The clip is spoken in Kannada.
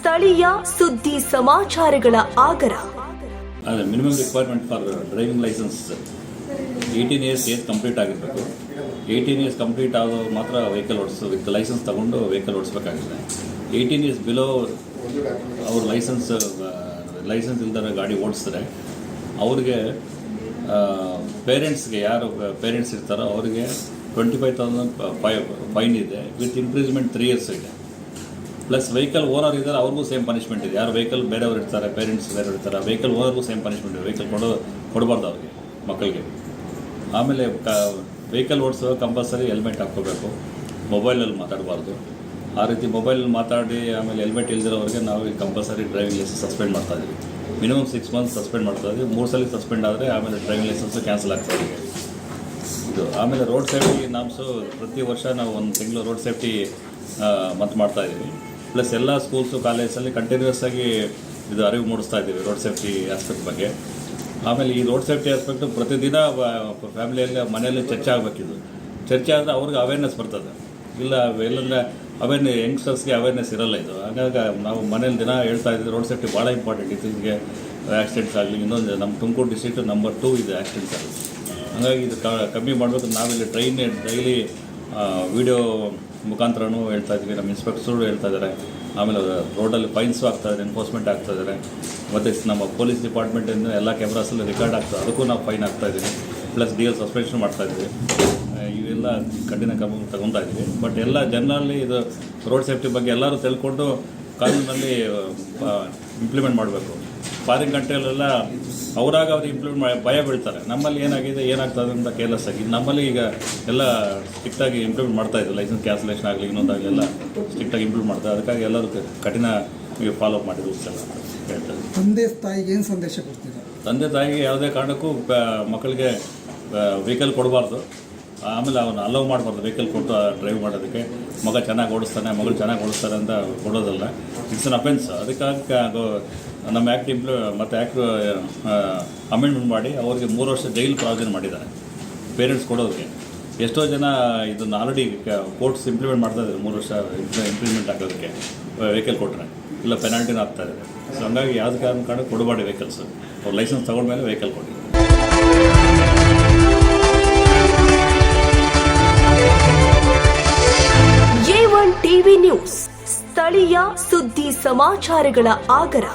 ಸ್ಥಳೀಯ ಸುದ್ದಿ ಸಮಾಚಾರಗಳ ಆಗರ. Minimum requirement for driving licence 18 years age complete ಆಗಿರಬೇಕು. 18 ಇಯರ್ಸ್ ಕಂಪ್ಲೀಟ್ ಆದವರು ಮಾತ್ರ ವೆಹಿಕಲ್ ಓಡಿಸೋ ವಿತ್ ಲೈಸೆನ್ಸ್ ತಗೊಂಡು ವೆಹಿಕಲ್ ಓಡಿಸ್ಬೇಕಾಗಿದೆ. 18 ಇಯರ್ಸ್ ಬಿಲೋ ಅವ್ರ ಲೈಸೆನ್ಸ್ ಇಲ್ದರೆ ಗಾಡಿ ಓಡಿಸಿದ್ರೆ ಅವ್ರಿಗೆ ಪೇರೆಂಟ್ಸ್ಗೆ ಯಾರು ಪೇರೆಂಟ್ಸ್ ಇರ್ತಾರೋ ಅವರಿಗೆ 25,000 ಫೈನ್ ಇದೆ, ವಿತ್ ಇಂಪ್ರೀಸ್ಮೆಂಟ್ 3 ಇಯರ್ಸ್ ಇದೆ. ಪ್ಲಸ್ ವೆಹಿಕಲ್ ಓನರ್ ಇದ್ದಾರೆ, ಅವ್ರಿಗೂ ಸೇಮ್ ಪನಿಷ್ಮೆಂಟ್ ಇದೆ. ಯಾರು ವೆಹಿಕಲ್ ಬೇರೆಯವ್ರು ಇರ್ತಾರೆ, ಪೇರೆಂಟ್ಸ್ ಬೇರೆಯವ್ರು ಇರ್ತಾರೆ, ವೆಹಿಕಲ್ ಓನರ್ಗೂ ಸೇಮ್ ಪನಿಷ್ಮೆಂಟ್ ಇದೆ. ವೆಹಿಕಲ್ ಕೊಡಬಾರ್ದು ಅವ್ರಿಗೆ, ಮಕ್ಕಳಿಗೆ. ಆಮೇಲೆ ವೆಹಿಕಲ್ ಓಡಿಸುವಾಗ ಕಂಪಲ್ಸರಿ ಹೆಲ್ಮೆಟ್ ಹಾಕ್ಕೋಬೇಕು. ಮೊಬೈಲಲ್ಲಿ ಮಾತಾಡಬಾರ್ದು. ಆ ರೀತಿ ಮೊಬೈಲಲ್ಲಿ ಮಾತಾಡಿ ಆಮೇಲೆ ಹೆಲ್ಮೆಟ್ ಇಲ್ದಿರೋರಿಗೆ ನಾವು ಈ ಕಂಪಲ್ಸರಿ ಡ್ರೈವಿಂಗ್ ಲೈಸೆನ್ಸ್ ಸಸ್ಪೆಂಡ್ ಮಾಡ್ತಾಯಿದ್ದೀವಿ. ಮಿನಿಮಮ್ 6 ಮಂತ್ಸ್ ಸಸ್ಪೆಂಡ್ ಮಾಡ್ತಾಯಿದ್ದೀವಿ. 3 ಸಲ ಸಸ್ಪೆಂಡ್ ಆದರೆ ಆಮೇಲೆ ಡ್ರೈವಿಂಗ್ ಲೈಸೆನ್ಸು ಕ್ಯಾನ್ಸಲ್ ಆಗ್ತಾಯಿದೆ ಇದು. ಆಮೇಲೆ ರೋಡ್ ಸೇಫ್ಟಿ ನಾಮ್ಸು ಪ್ರತಿ ವರ್ಷ ನಾವು 1 ತಿಂಗಳು ರೋಡ್ ಸೇಫ್ಟಿ ಮಂತ್ ಮಾಡ್ತಾಯಿದ್ದೀವಿ. ಪ್ಲಸ್ ಎಲ್ಲ ಸ್ಕೂಲ್ಸು ಕಾಲೇಜಲ್ಲಿ ಕಂಟಿನ್ಯೂಸ್ ಆಗಿ ಇದು ಅರಿವು ಮೂಡಿಸ್ತಾ ಇದ್ದೀವಿ ರೋಡ್ ಸೇಫ್ಟಿ ಆಸ್ಪೆಕ್ಟ್ ಬಗ್ಗೆ. ಆಮೇಲೆ ಈ ರೋಡ್ ಸೇಫ್ಟಿ ಆಸ್ಪೆಕ್ಟು ಪ್ರತಿದಿನ ಫ್ಯಾಮಿಲಿಯಲ್ಲಿ ಮನೆಯಲ್ಲಿ ಚರ್ಚೆ ಆಗಬೇಕಿದು. ಚರ್ಚೆ ಆದರೆ ಅವ್ರಿಗೆ ಅವೇರ್ನೆಸ್ ಬರ್ತದೆ. ಇಲ್ಲ ಎಲ್ಲಂದರೆ ಯಂಗ್ಸ್ಟರ್ಸ್ಗೆ ಅವೇರ್ನೆಸ್ ಇರಲ್ಲ ಇದು. ಹಾಗಾಗಿ ನಾವು ಮನೇಲಿ ದಿನ ಹೇಳ್ತಾ ಇದ್ದೀವಿ ರೋಡ್ ಸೇಫ್ಟಿ ಭಾಳ ಇಂಪಾರ್ಟೆಂಟ್. ಇತ್ತೀಚೆಗೆ ಆಕ್ಸಿಡೆಂಟ್ಸ್ ಆಗಲಿ, ಇನ್ನೊಂದು ನಮ್ಮ ತುಮಕೂರು ಡಿಸ್ಟ್ರಿಕ್ಟು ನಂಬರ್ 2 ಇದೆ ಆಕ್ಸಿಡೆಂಟ್ಸ್ ಆಗಲಿ. ಹಾಗಾಗಿ ಇದು ಕಮ್ಮಿ ಮಾಡಬೇಕು. ನಾವಿಲ್ಲಿ ಡೈಲಿ ವಿಡಿಯೋ ಮುಖಾಂತರನೂ ಹೇಳ್ತಾ ಇದ್ವಿ. ನಮ್ಮ ಇನ್ಸ್ಪೆಕ್ಟರ್ಸು ಹೇಳ್ತಾ ಇದ್ದಾರೆ. ಆಮೇಲೆ ರೋಡಲ್ಲಿ ಫೈನ್ಸು ಆಗ್ತಾಯಿದೆ, ಎನ್ಫೋರ್ಸ್ಮೆಂಟ್ ಆಗ್ತಾಯಿದ್ದಾರೆ. ಮತ್ತು ನಮ್ಮ ಪೊಲೀಸ್ ಡಿಪಾರ್ಟ್ಮೆಂಟಿಂದ ಎಲ್ಲ ಕ್ಯಾಮ್ರಾಸಲ್ಲಿ ರೆಕಾರ್ಡ್ ಆಗ್ತದೆ, ಅದಕ್ಕೂ ನಾವು ಫೈನ್ ಆಗ್ತಾಯಿದ್ದೀವಿ. ಪ್ಲಸ್ DL ಸಸ್ಪೆನ್ಷನ್ ಮಾಡ್ತಾಯಿದ್ವಿ. ಇವೆಲ್ಲ ಕಠಿಣ ಕ್ರಮ ತಗೊತಾ ಇದ್ವಿ. ಬಟ್ ಎಲ್ಲ ಜನರಲ್ಲಿ ಇದು ರೋಡ್ ಸೇಫ್ಟಿ ಬಗ್ಗೆ ಎಲ್ಲರೂ ತಿಳ್ಕೊಂಡು ಕಾನೂನಲ್ಲಿ ಇಂಪ್ಲಿಮೆಂಟ್ ಮಾಡಬೇಕು. ಫಾರಿನ್ ಕಂಟ್ರಿಯಲ್ಲೆಲ್ಲ ಅವರಾಗ ಅವ್ರು ಇಂಪ್ಲಿಮೆಂಟ್ ಭಯ ಬೀಳ್ತಾರೆ. ನಮ್ಮಲ್ಲಿ ಏನಾಗ್ತದೆ ಅಂತ ಕೇರ್ಲೆಸ್ ಆಗಿ. ನಮ್ಮಲ್ಲಿ ಈಗ ಎಲ್ಲ ಸ್ಟ್ರಿಕ್ಟಾಗಿ ಇಂಪ್ಲಿಮೆಂಟ್ ಮಾಡ್ತಾಯಿದ್ರು. ಲೈಸೆನ್ಸ್ ಕ್ಯಾನ್ಸಲೇಷನ್ ಆಗಲಿ, ಇನ್ನೊಂದಾಗಲಿ ಎಲ್ಲ ಸ್ಟ್ರಿಕ್ಟಾಗಿ ಇಂಪ್ಲಿಮೆಂಟ್ ಮಾಡ್ತಾರೆ. ಅದಕ್ಕಾಗಿ ಎಲ್ಲರೂ ಕಠಿಣ ಫಾಲೋ ಆಪ್ ಮಾಡಿ ರೂಲ್ಸ್ ಎಲ್ಲ ಹೇಳ್ತಾರೆ. ತಂದೆ ತಾಯಿಗೆ ಏನು ಸಂದೇಶ ಕೊಡ್ತೀರಾ? ತಂದೆ ತಾಯಿಗೆ ಯಾವುದೇ ಕಾರಣಕ್ಕೂ ಮಕ್ಕಳಿಗೆ ವೆಹಿಕಲ್ ಕೊಡಬಾರ್ದು. ಆಮೇಲೆ ಅವನು ಅಲೌ ಮಾಡಬಾರ್ದು ವೆಹಿಕಲ್ ಕೊಟ್ಟು ಡ್ರೈವ್ ಮಾಡೋದಕ್ಕೆ. ಮಗ ಚೆನ್ನಾಗಿ ಓಡಿಸ್ತಾನೆ, ಮಗಳು ಚೆನ್ನಾಗಿ ಓಡಿಸ್ತಾರೆ ಅಂತ ಕೊಡೋದಲ್ಲ. It's an offence. ಅದಕ್ಕಾಗಿ ನಮ್ಮ ಆ್ಯಕ್ಟ್ ಅಮೆಂಡ್ಮೆಂಟ್ ಮಾಡಿ ಅವ್ರಿಗೆ 3 ವರ್ಷ ಜೈಲು ಪ್ರಾವಿಷನ್ ಮಾಡಿದ್ದಾರೆ ಪೇರೆಂಟ್ಸ್ ಕೊಡೋದಕ್ಕೆ. ಎಷ್ಟೋ ಜನ ಇದನ್ನು ಆಲ್ರೆಡಿ ಕೋರ್ಟ್ಸ್ ಇಂಪ್ಲಿಮೆಂಟ್ ಮಾಡ್ತಾಯಿದ್ದಾರೆ. 3 ವರ್ಷ ಇಂಪ್ಲಿಮೆಂಟ್ ಆಗೋದಕ್ಕೆ ವೆಹಿಕಲ್ ಕೊಟ್ಟರೆ ಇಲ್ಲ ಪೆನಾಲ್ಟಿನ ಆಗ್ತಾಯಿದ್ದಾರೆ. ಸೊ ಹಂಗಾಗಿ ಯಾವುದೇ ಕಾರಣ ಕೊಡಬಾರ್ದು ವೆಹಿಕಲ್ಸು. ಅವ್ರು ಲೈಸೆನ್ಸ್ ತೊಗೊಂಡ್ಮೇಲೆ ವೆಹಿಕಲ್ ಕೊಡಿ. A1 TV ನ್ಯೂಸ್, ಸ್ಥಳೀಯ ಸುದ್ದಿ ಸಮಾಚಾರಗಳ ಆಗರ.